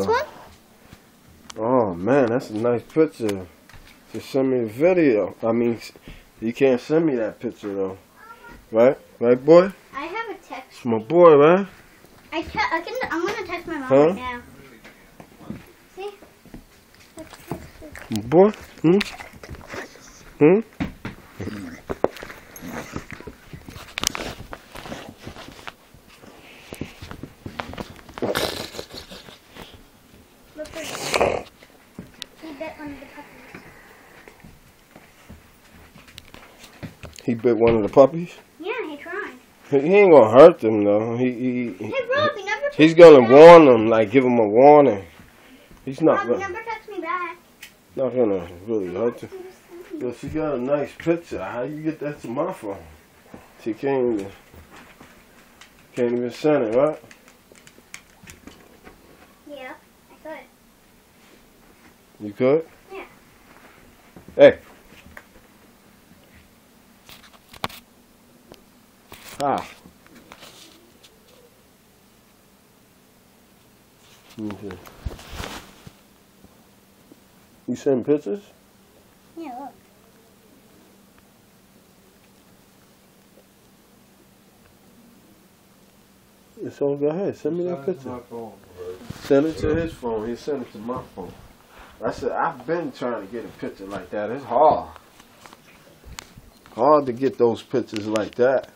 This one? Oh man, that's a nice picture. Just send me a video. I mean, you can't send me that picture though, right? Right, boy? I have a text. It's my boy, man. I'm gonna text my mom right now. See? My boy? Hmm? Hmm? Look at he bit one of the puppies. He bit one of the puppies? Yeah, he tried. He ain't gonna hurt them though. Hey, Rob, you never text He's me gonna back. warn them, like give them a warning. He's not Rob, you gonna, never text me back. not gonna really hurt them. Yo, she got a nice picture. How you get that to my phone? She can't even send it, right? Yeah, I could. You could? Yeah. Hey. Ah. Okay. You send pictures? Yeah, look. So go ahead, send me that picture. Send it to his phone. He send it to my phone. I said I've been trying to get a picture like that. It's hard. Hard to get those pictures like that.